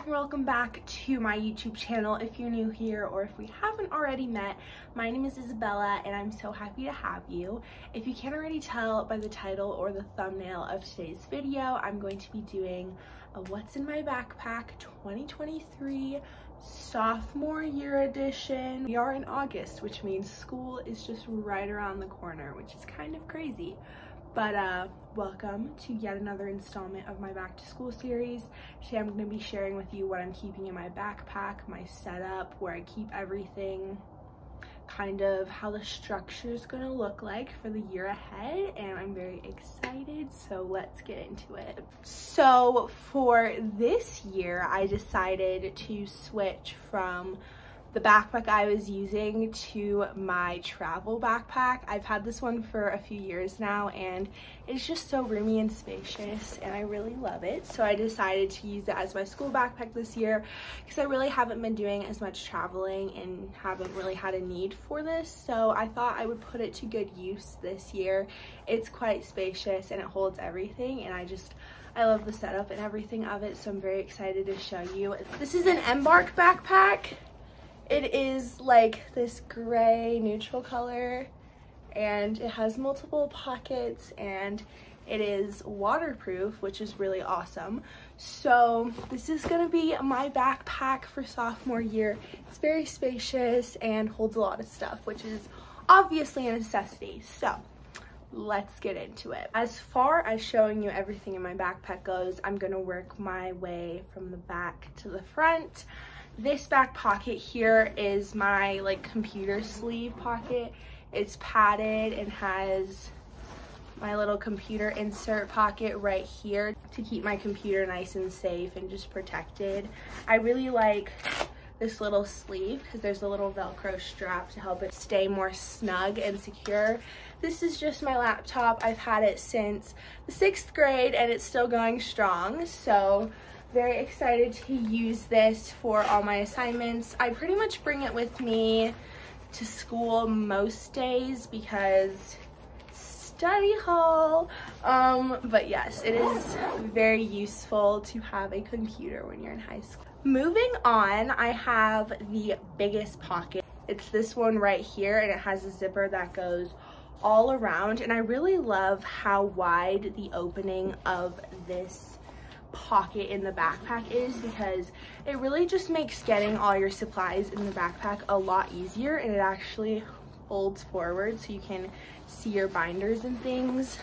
Welcome back to my YouTube channel. If you're new here or if we haven't already met, my name is Isabella and I'm so happy to have you. If you can't already tell by the title or the thumbnail of today's video, I'm going to be doing a What's in My Backpack 2023 sophomore year edition. We are in August, which means school is just right around the corner, which is kind of crazy. But welcome to yet another installment of my back to school series. Today I'm going to be sharing with you what I'm keeping in my backpack, my setup, where I keep everything, kind of how the structure is going to look like for the year ahead, and I'm very excited, so let's get into it. So for this year, I decided to switch from the backpack I was using to my travel backpack. I've had this one for a few years now and it's just so roomy and spacious and I really love it. So I decided to use it as my school backpack this year because I really haven't been doing as much traveling and haven't really had a need for this. So I thought I would put it to good use this year. It's quite spacious and it holds everything, and I love the setup and everything of it, so I'm very excited to show you. This is an Embark backpack. It is like this gray neutral color and it has multiple pockets and it is waterproof, which is really awesome. So this is gonna be my backpack for sophomore year. It's very spacious and holds a lot of stuff, which is obviously a necessity. So let's get into it. As far as showing you everything in my backpack goes, I'm gonna work my way from the back to the front. This back pocket here is my computer sleeve pocket. It's padded and has my little computer insert pocket right here to keep my computer nice and safe and just protected. I really like this little sleeve because there's a little Velcro strap to help it stay more snug and secure. This is just my laptop. I've had it since the 6th grade and it's still going strong, so very excited to use this for all my assignments. I pretty much bring it with me to school most days because study hall. But yes, it is very useful to have a computer when you're in high school. Moving on, I have the biggest pocket. It's this one right here, and it has a zipper that goes all around, and I really love how wide the opening of this pocket in the backpack is because it really just makes getting all your supplies in the backpack a lot easier, and it actually folds forward so you can see your binders and things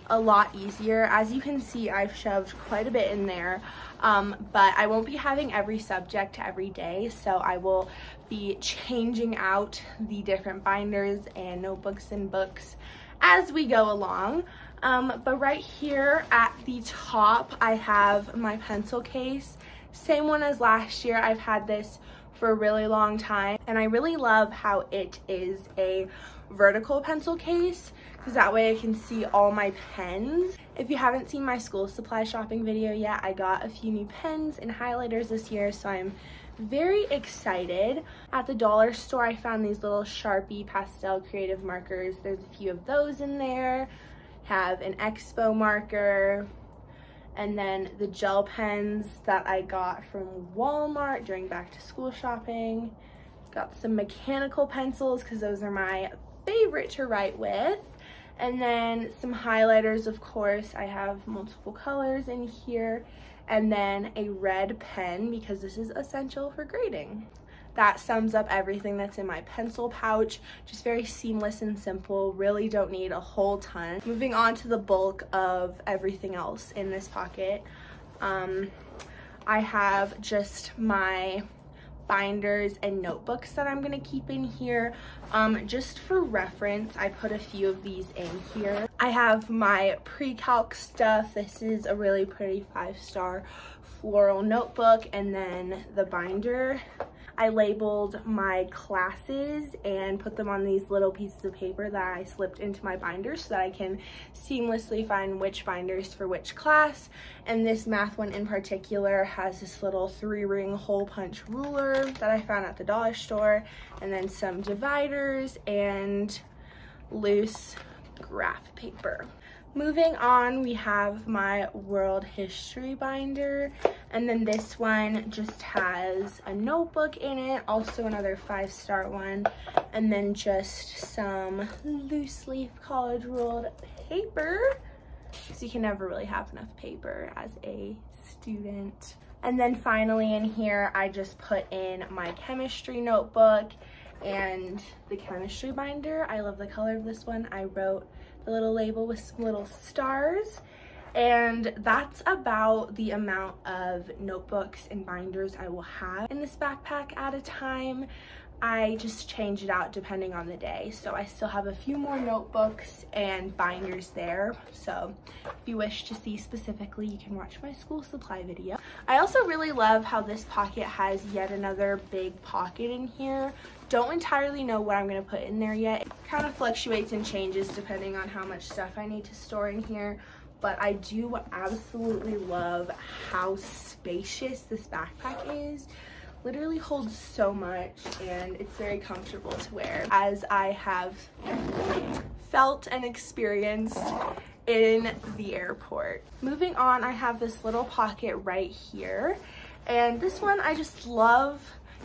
a lot easier. As you can see, I've shoved quite a bit in there, but I won't be having every subject every day, so I will be changing out the different binders and notebooks and books as we go along. But right here at the top, I have my pencil case. Same one as last year. I've had this for a really long time, and I really love how it is a vertical pencil case because that way I can see all my pens. If you haven't seen my school supply shopping video yet, I got a few new pens and highlighters this year, so I'm very excited. At the dollar store, I found these little Sharpie pastel creative markers. There's a few of those in there. Have an Expo marker, and then the gel pens that I got from Walmart during back to school shopping. Got some mechanical pencils because those are my favorite to write with, and then some highlighters. Of course, I have multiple colors in here, and then a red pen because this is essential for grading. That sums up everything that's in my pencil pouch. Just very seamless and simple, really don't need a whole ton. Moving on to the bulk of everything else in this pocket. I have just my binders and notebooks that I'm gonna keep in here. Just for reference, I put a few of these in here. I have my pre-calc stuff. This is a really pretty 5-star floral notebook, and then the binder. I labeled my classes and put them on these little pieces of paper that I slipped into my binder so that I can seamlessly find which binders for which class. And this math one in particular has this little 3-ring hole punch ruler that I found at the dollar store, and then some dividers and loose graph paper. Moving on, we have my world history binder, and then this one just has a notebook in it, also another 5-star one, and then just some loose leaf college ruled paper, because you can never really have enough paper as a student. And then finally in here, I just put in my chemistry notebook and the chemistry binder. I love the color of this one. I wrote the little label with some little stars, and that's about the amount of notebooks and binders I will have in this backpack at a time. I just change it out depending on the day, so I still have a few more notebooks and binders there. So if you wish to see specifically, you can watch my school supply video. I also really love how this pocket has yet another big pocket in here. Don't entirely know what I'm going to put in there yet. It kind of fluctuates and changes depending on how much stuff I need to store in here, but I do absolutely love how spacious this backpack is. Literally holds so much, and it's very comfortable to wear, as I have felt and experienced in the airport. Moving on, I have this little pocket right here, and this one I just love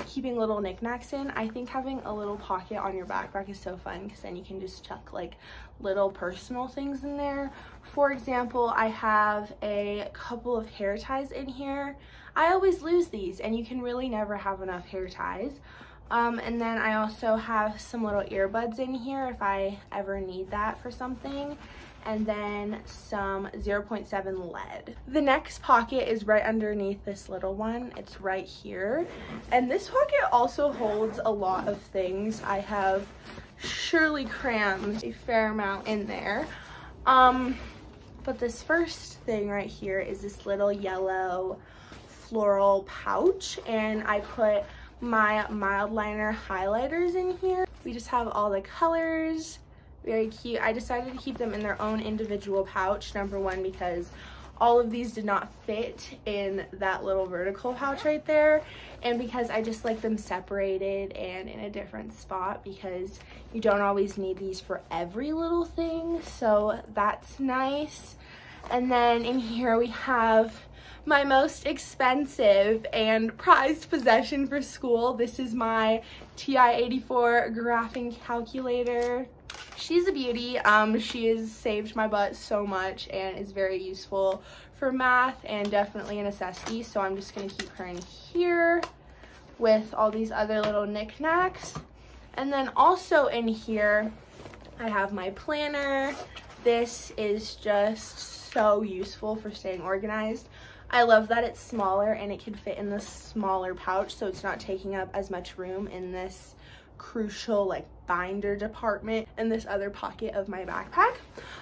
keeping little knickknacks in. I think having a little pocket on your backpack is so fun, because then you can just chuck like little personal things in there. For example, I have a couple of hair ties in here. I always lose these, and you can really never have enough hair ties. And then I also have some little earbuds in here if I ever need that for something. And then some 0.7 lead. The next pocket is right underneath this little one. It's right here. And this pocket also holds a lot of things. I have surely crammed a fair amount in there. But this first thing right here is this little yellow floral pouch, and I put my mild liner highlighters in here. We just have all the colors. Very cute. I decided to keep them in their own individual pouch, number one, because all of these did not fit in that little vertical pouch right there, and because I just like them separated and in a different spot, because you don't always need these for every little thing, so that's nice. And then in here we have my most expensive and prized possession for school. This is my TI-84 graphing calculator. She's a beauty. She has saved my butt so much and is very useful for math and definitely a necessity. So I'm just gonna keep her in here with all these other little knickknacks. And then also in here, I have my planner. This is just so useful for staying organized. I love that it's smaller and it can fit in this smaller pouch, so it's not taking up as much room in this crucial like binder department in this other pocket of my backpack.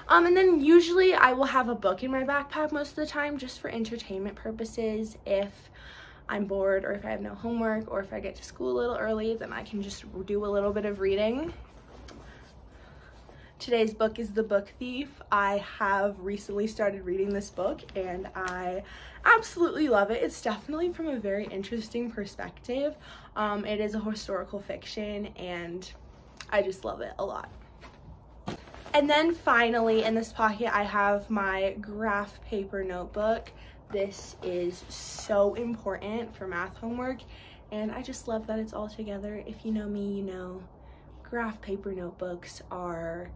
And then usually I will have a book in my backpack most of the time, just for entertainment purposes. If I'm bored, or if I have no homework, or if I get to school a little early, then I can just do a little bit of reading. Today's book is The Book Thief. I have recently started reading this book and I absolutely love it. It's definitely from a very interesting perspective. It is a historical fiction and I just love it a lot. And then finally in this pocket I have my graph paper notebook. This is so important for math homework and I just love that it's all together. If you know me, you know graph paper notebooks are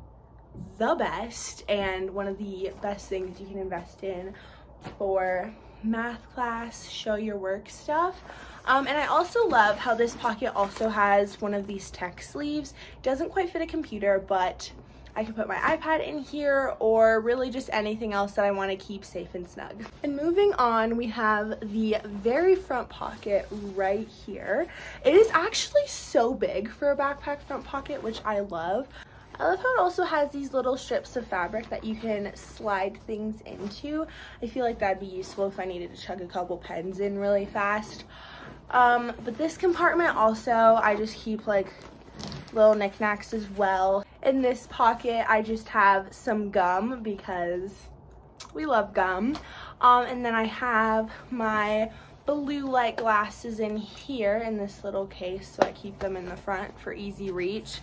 the best and one of the best things you can invest in for math class, show your work stuff. And I also love how this pocket also has one of these tech sleeves. It doesn't quite fit a computer, but I can put my iPad in here or really just anything else that I want to keep safe and snug. And moving on, we have the very front pocket right here. It is actually so big for a backpack front pocket, which I love. I love how it also has these little strips of fabric that you can slide things into. I feel like that'd be useful if I needed to chug a couple pens in really fast. But this compartment also, I just keep like little knickknacks as well. In this pocket, I just have some gum because we love gum. And then I have my blue light glasses in here in this little case, so I keep them in the front for easy reach.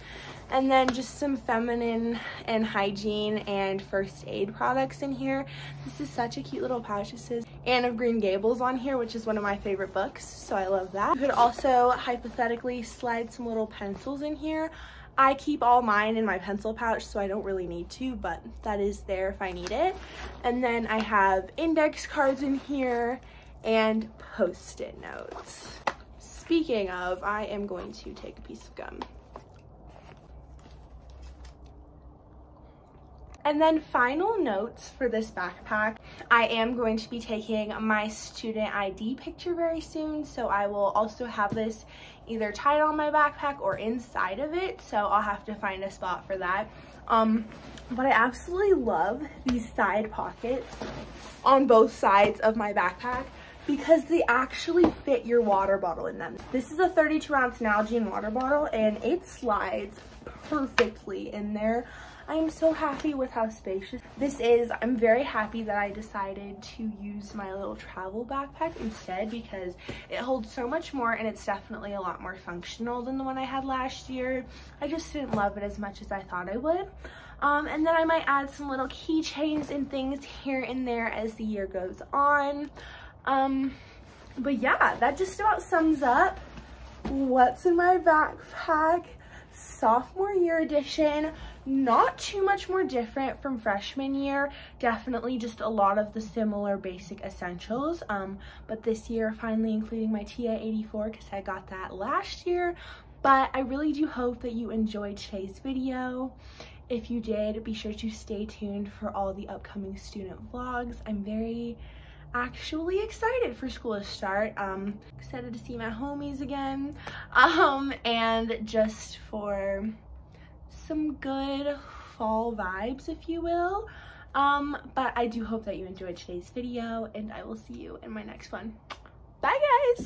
And then just some feminine and hygiene and first aid products in here. This is such a cute little pouch. It says Anne of Green Gables on here, which is one of my favorite books, so I love that. You could also hypothetically slide some little pencils in here. I keep all mine in my pencil pouch, so I don't really need to, but that is there if I need it. And then I have index cards in here and post-it notes. Speaking of, I am going to take a piece of gum. And then final notes for this backpack. I am going to be taking my student ID picture very soon, so I will also have this either tied on my backpack or inside of it, so I'll have to find a spot for that. But I absolutely love these side pockets on both sides of my backpack because they actually fit your water bottle in them. This is a 32-ounce Nalgene water bottle and it slides perfectly in there. I am so happy with how spacious this is. I'm very happy that I decided to use my little travel backpack instead because it holds so much more and it's definitely a lot more functional than the one I had last year. I just didn't love it as much as I thought I would. And then I might add some little keychains and things here and there as the year goes on. But yeah, that just about sums up what's in my backpack. Sophomore year edition. Not too much more different from freshman year, definitely just a lot of the similar basic essentials, but this year finally including my TA 84 because I got that last year. But I really do hope that you enjoyed today's video. If you did, be sure to stay tuned for all the upcoming student vlogs. I'm very actually excited for school to start. Excited to see my homies again, and just for some good fall vibes, if you will. But I do hope that you enjoyed today's video, and I will see you in my next one. Bye guys!